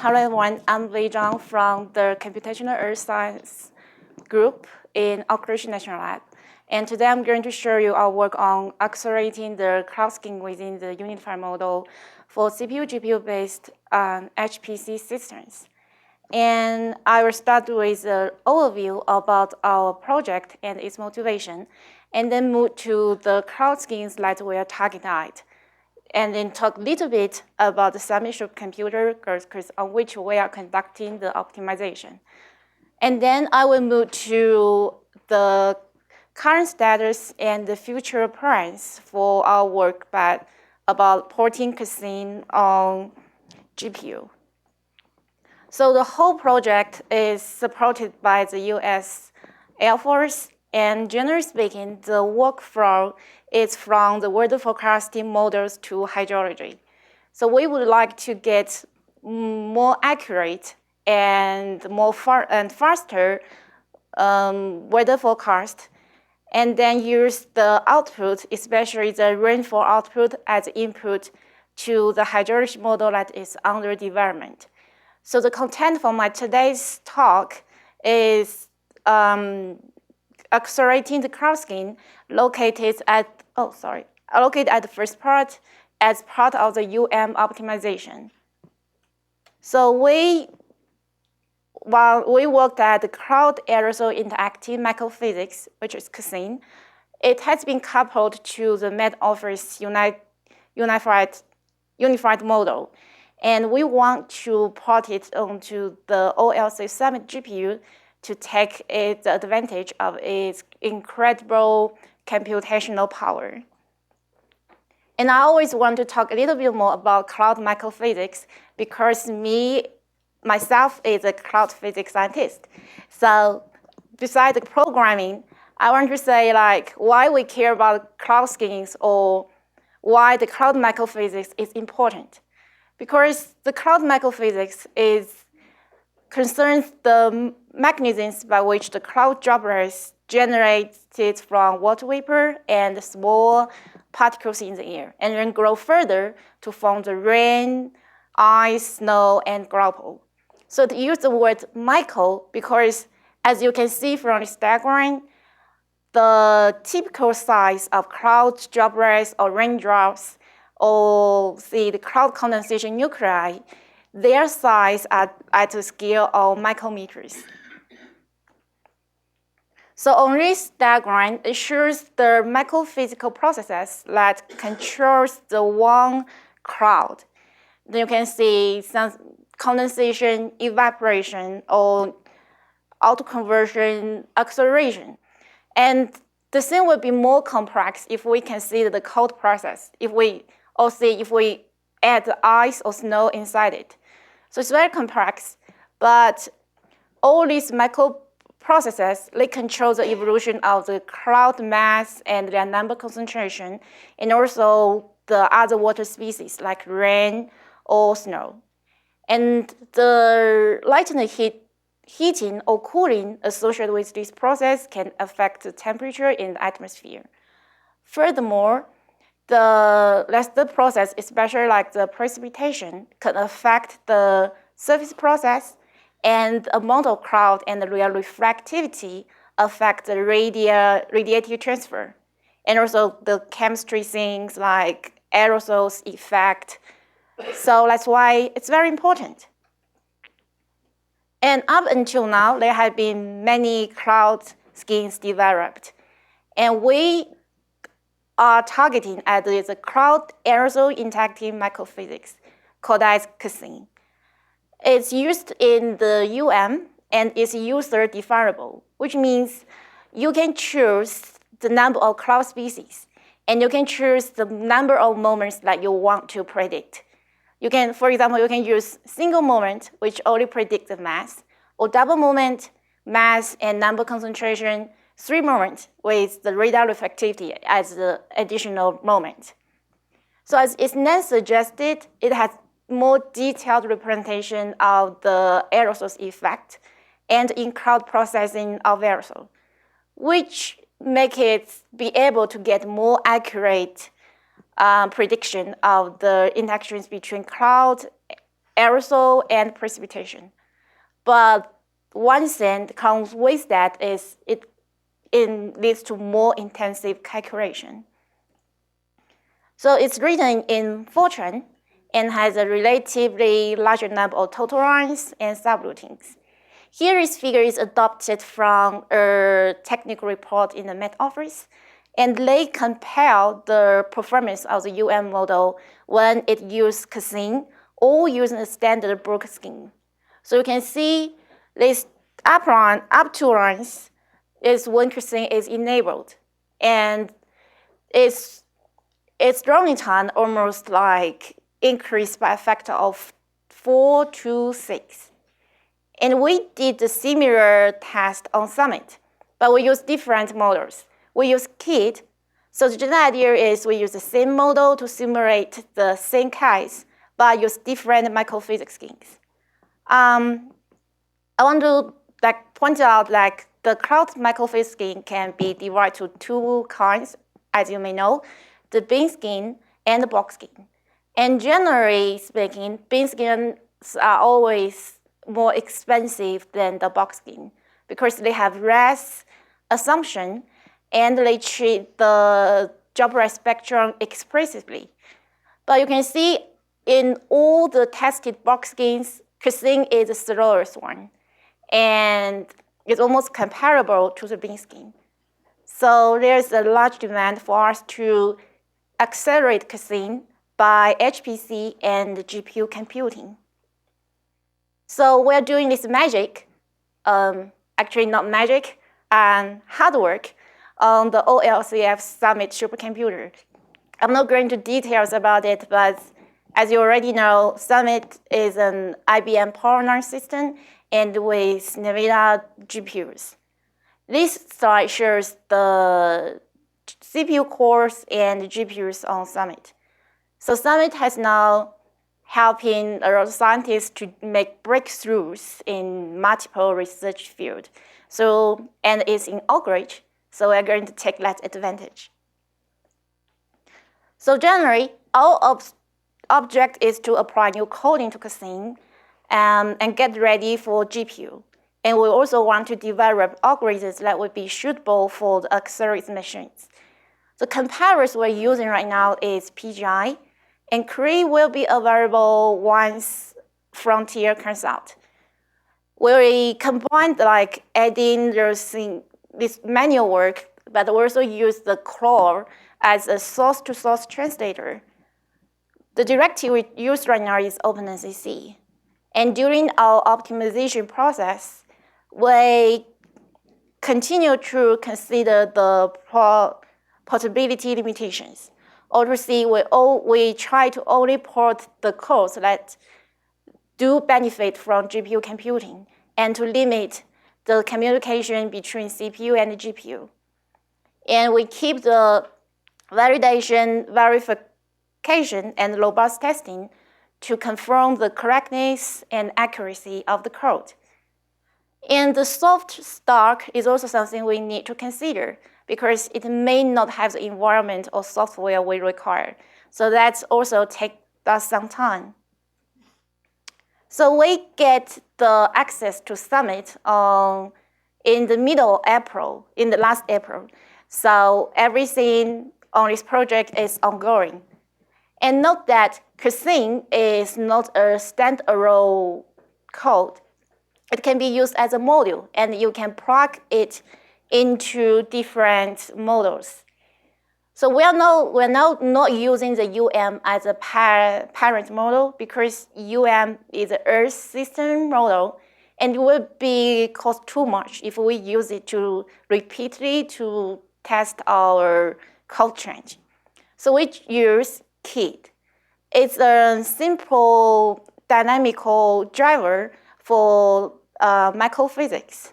Hello everyone, I'm Wei Zhang from the Computational Earth Science group in Oak Ridge National Lab. And today I'm going to show you our work on accelerating the cloud scaling within the unified model for CPU, GPU-based HPC systems. And I will start with an overview about our project and its motivation, and then move to the cloud schemes that we are targeting at, and then talk a little bit about the semi-supercomputer on which we are conducting the optimization. And then I will move to the current status and the future plans for our work about porting Cassine on GPU. So the whole project is supported by the US Air Force, and generally speaking, the workflow is from the weather forecasting models to hydrology. So we would like to get more accurate and faster weather forecast, and then use the output, especially the rainfall output, as input to the hydrology model that is under development. So the content for my today's talk is accelerating the cloud scaling located at the first part as part of the optimization. So while we worked at the cloud aerosol interactive microphysics, which is Cassine, it has been coupled to the Met Office unified model. And we want to port it onto the OLC Summit GPU to take the advantage of its incredible computational power. And I always want to talk a little bit more about cloud microphysics because myself is a cloud physics scientist. So besides the programming, I want to say why we care about cloud schemes or why the cloud microphysics is important. Because the cloud microphysics concerns the mechanisms by which the cloud droplets generated from water vapor and small particles in the air, and then grow further to form the rain, ice, snow, and graupel. So to use the word micro because, as you can see from this diagram, the typical size of cloud droplets or raindrops or the cloud condensation nuclei, their size are at the scale of micrometers. So on this diagram, it shows the microphysical processes that controls the one cloud. Then you can see some condensation, evaporation, or autoconversion, acceleration. And the thing will be more complex if we consider the cold process, if we add the ice or snow inside it. So it's very complex, but all these microprocesses, they control the evolution of the cloud mass and their number concentration, and also the other water species like rain or snow. And the lightning heating or cooling associated with this process can affect the temperature in the atmosphere. Furthermore, the process, especially like the precipitation, can affect the surface process, and the amount of cloud and the real reflectivity affect the radiative transfer, and also the chemistry things like aerosols effect. So that's why it's very important. And up until now, there have been many cloud schemes developed, and we are targeting at the cloud aerosol interactive microphysics, called as Cassine. It's used in the and is user definable, which means you can choose the number of cloud species, and you can choose the number of moments that you want to predict. You can, for example, you can use single moment, which only predicts the mass, or double moment, mass and number concentration, 3 moments with the radar reflectivity as the additional moment. So as its name suggested, it has more detailed representation of the aerosol's effect and in cloud processing of aerosol, which make it be able to get more accurate prediction of the interactions between cloud aerosol and precipitation. But one thing comes with that is it leads to more intensive calculation. So it's written in Fortran and has a relatively larger number of total lines and subroutines. Here is figure is adopted from a technical report in the Met Office, and they compare the performance of the UM model when it used Cassin or using a standard Brook scheme. So you can see this up two lines is when Cassin is enabled, and its running time almost like increased by a factor of 4 to 6. And we did the similar test on Summit, but we use different models. We use KIT. So the general idea is we use the same model to simulate the same case, but use different microphysics schemes. I want to point out the cloud microphysics scheme can be divided to two kinds, as you may know, the bin scheme and the box scheme. And generally speaking, bin schemes are always more expensive than the box scheme because they have less assumption and they treat the job right spectrum explicitly. But you can see in all the tested box schemes, Cassin is the slowest one, and it's almost comparable to the bin scheme. So there's a large demand for us to accelerate Cassin by HPC and GPU computing. So we're doing this magic, actually not magic, hard work on the OLCF Summit supercomputer. I'm not going into details about it, but as you already know, Summit is an IBM Power 9 system and with NVIDIA GPUs. This slide shows the CPU cores and GPUs on Summit. So Summit has now helping a lot of scientists to make breakthroughs in multiple research fields. So, and it's in Oak Ridge, so we're going to take that advantage. So generally, our object is to apply new coding to Cassin and get ready for GPU. And we also want to develop algorithms that would be suitable for the accelerated machines. The compilers we're using right now is PGI, and Cree will be available once Frontier comes out. We combined adding this manual work, but we also use the core as a source-to-source translator. The directive we use right now is OpenACC. And during our optimization process, we continue to consider the portability limitations. Obviously, we try to only port the codes that do benefit from GPU computing and to limit the communication between CPU and GPU. And we keep the validation, verification, and robust testing to confirm the correctness and accuracy of the code. And the soft stack is also something we need to consider because it may not have the environment or software we require. So that's also takes us some time. So we get the access to Summit in the middle of April, in the last April. So everything on this project is ongoing. And note that Cassin is not a standalone code. It can be used as a module, and you can plug it into different models. So we're now not using the UM as a parent model because UM is an Earth system model, and it would be cost too much if we use it to repeatedly to test our code change. So we use KIT. It's a simple dynamical driver for microphysics.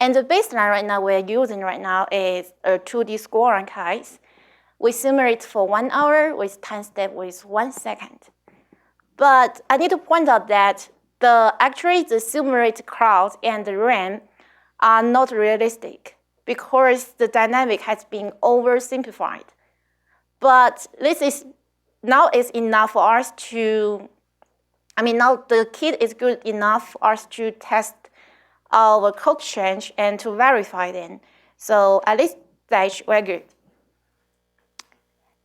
And the baseline right now we're using right now is a 2D scoring case. We simulate for 1 hour with time step with 1 second. But I need to point out that the simulated cloud and the RAM are not realistic because the dynamic has been oversimplified. But this is now is enough for us to I mean, now the kit is good enough for us to test our code change and to verify them. So at this stage, we're good.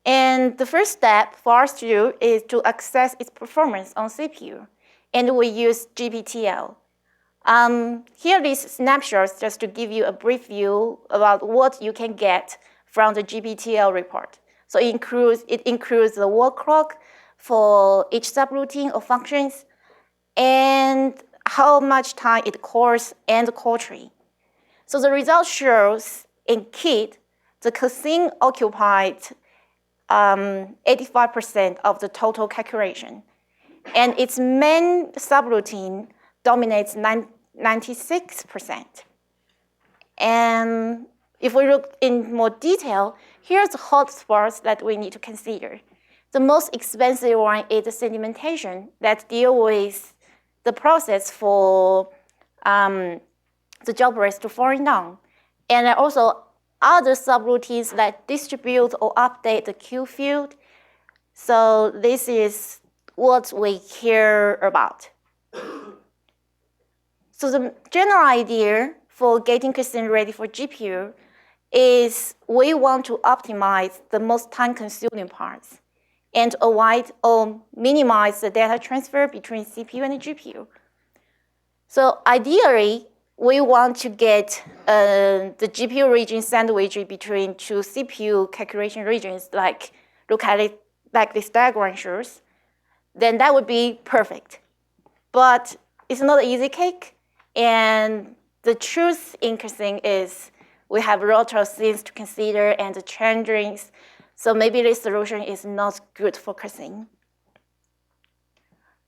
And the first step for us to do is to access its performance on CPU. And we use GPTL. Here these snapshots just to give you a brief view about what you can get from the GPTL report. So it includes the word clock for each subroutine or functions and how much time it calls and the call tree. So the result shows in Kit, the cuisine occupied 85% of the total calculation. And its main subroutine dominates 96%. And if we look in more detail, here's the hotspots that we need to consider. The most expensive one is the sedimentation that deals with the process for the job rest to falling down. And also other subroutines that distribute or update the queue field. So this is what we care about. So the general idea for getting cuisine ready for GPU is we want to optimize the most time-consuming parts and avoid or minimize the data transfer between CPU and GPU. So ideally, we want to get the GPU region sandwiched between two CPU calculation regions, like look at it like this diagram shows. Then that would be perfect. But it's not an easy cake, and the truth in cuisine is we have a lot of things to consider and the changes, so maybe this solution is not good for cuisine.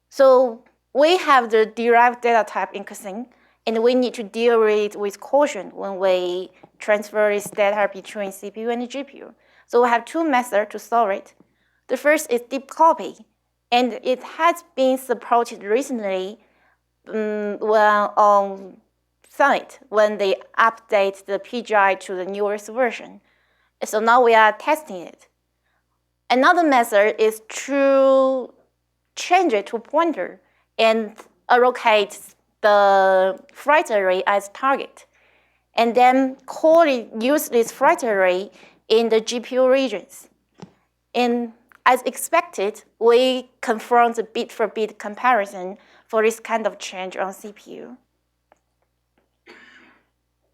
So we have the derived data type in cuisine, and we need to deal with caution when we transfer this data between CPU and GPU. So we have two methods to solve it. The first is deep copy, and it has been supported recently on Summit when they update the PGI to the newest version. So now we are testing it. Another method is to change it to pointer and allocate the flight array as target, and then use this flight array in the GPU regions. And as expected, we confirm the bit-for-bit comparison for this kind of change on CPU.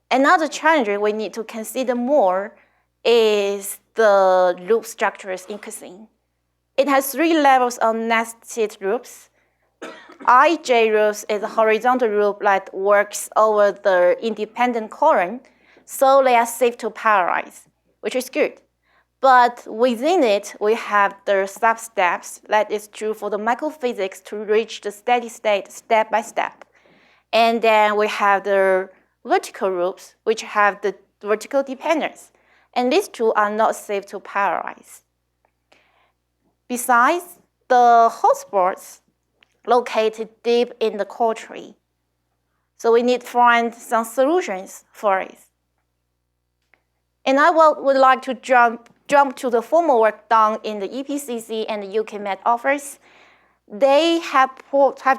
Another challenge we need to consider more is the loop structures in cuisine. It has 3 levels of nested loops. IJ loops is a horizontal loop that works over the independent column, so they are safe to parallelize, which is good. But within it, we have the sub-steps that is true for the microphysics to reach the steady state step by step. And then we have the vertical loops, which have the vertical dependence. And these two are not safe to parallelize. Besides, the hotspots located deep in the core tree. So we need to find some solutions for it. And I would like to jump to the formal work done in the EPCC and the UK Met Office. They have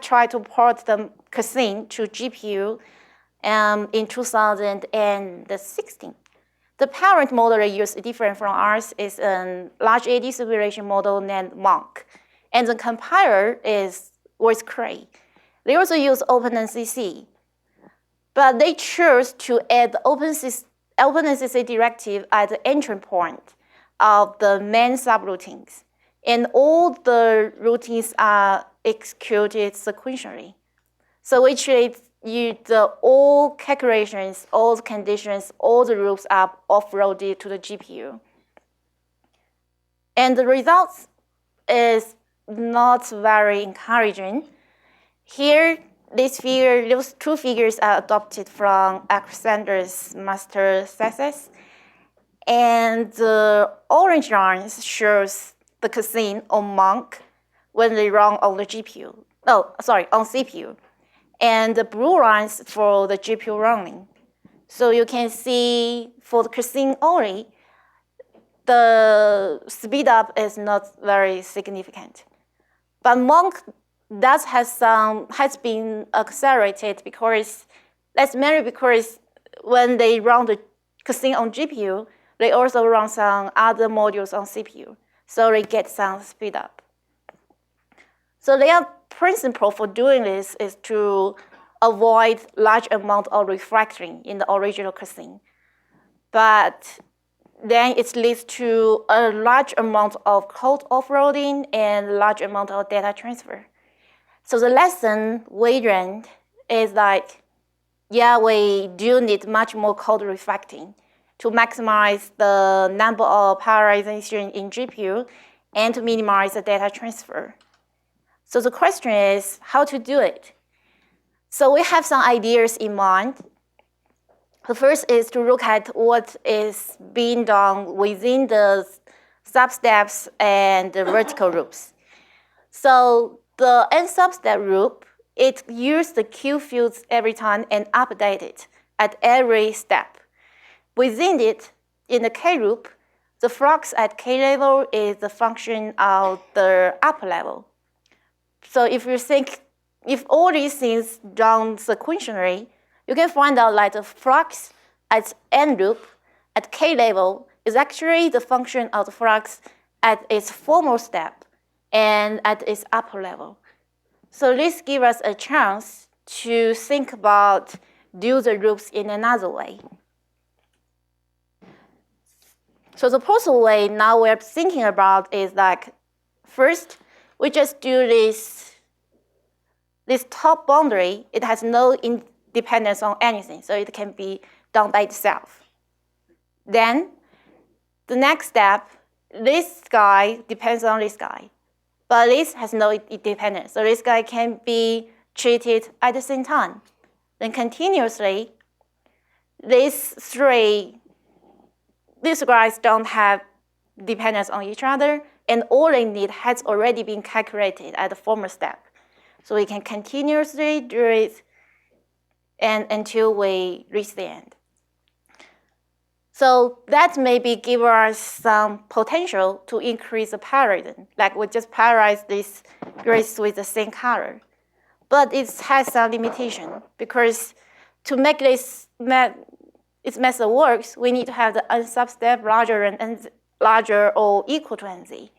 tried to port the cuisine to GPU in 2016. The parent model they use, different from ours, is a large AD simulation model named Monk. And the compiler was Cray. They also use OpenNCC. But they chose to add the OpenNCC directive at the entry point of the main subroutines. And all the routines are executed sequentially. So which is all calculations, all the conditions, all the loops are offloaded to the GPU. And the results is not very encouraging. Here, those 2 figures are adopted from Alexander's master thesis. And the orange lines shows the cuisine on Monk when they run on the GPU. On CPU. And the blue lines for the GPU running. So you can see for the cuisine only, the speed up is not very significant. But Monk that has been accelerated because that's mainly because when they run the casino on GPU, they also run some other modules on CPU, so they get some speed up. So their principle for doing this is to avoid large amount of refactoring in the original casino, but then it leads to a large amount of code offloading and large amount of data transfer. So the lesson we learned is like, yeah, we do need much more code refactoring to maximize the number of parallelization in GPU and to minimize the data transfer. So the question is how to do it. So we have some ideas in mind. The first is to look at what is being done within the substeps and the vertical loops. So the end substep loop, it uses the Q fields every time and update it at every step. Within it, in the K loop, the flux at K level is the function of the upper level. So if you think, if all these things done sequentially, you can find out that the flux at end loop at K level is actually the function of the flux at its former step and at its upper level. So this gives us a chance to think about do the loops in another way. So the possible way now we're thinking about is like, first, we just do this top boundary. It has no dependence on anything, so it can be done by itself. Then, the next step, this guy depends on this guy, but this has no dependence, so this guy can be treated at the same time. Then continuously, these guys don't have dependence on each other, and all they need has already been calculated at the former step. So we can continuously do it until we reach the end. So that maybe give us some potential to increase the parallelism. Like we just parallelize this grids with the same color. But it has some limitation because to make its method works, we need to have the n substep larger or equal to nz.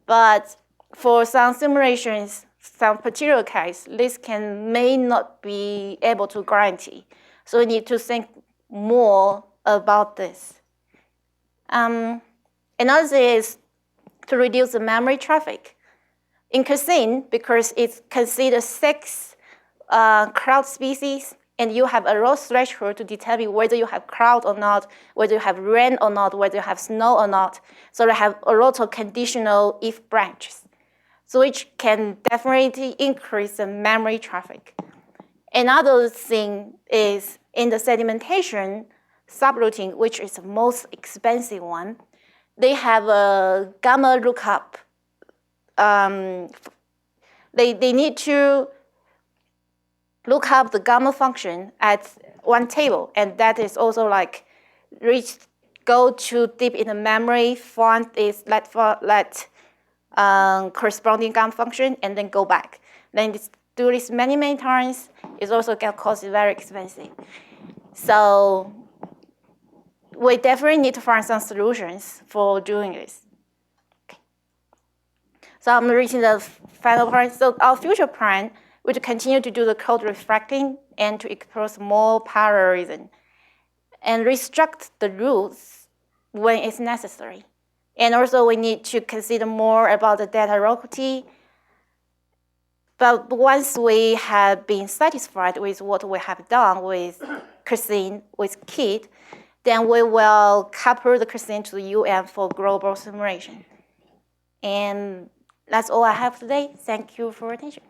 But for some simulations, some particular case, this may not be able to guarantee. So we need to think more about this. Another thing is to reduce the memory traffic. In casino, because it considers 6 crowd species, and you have a low threshold to determine whether you have cloud or not, whether you have rain or not, whether you have snow or not. So they have a lot of conditional if branches, so which can definitely increase the memory traffic. Another thing is in the sedimentation subrouting, which is the most expensive one, they have a gamma lookup. They need to look up the gamma function at one table, and that is also like go too deep in the memory, find this corresponding gamma function, and then go back. Then do this many times. It's also going to cost very expensive. So we definitely need to find some solutions for doing this. Okay. So I'm reaching the final part. So our future plan will continue to do the code refactoring and to explore more parallelism and restruct the rules when it's necessary. And also we need to consider more about the data locality. But once we have been satisfied with what we have done with Cursine, with Kit, then we will couple the Cursine to the UM for global simulation. And that's all I have today. Thank you for your attention.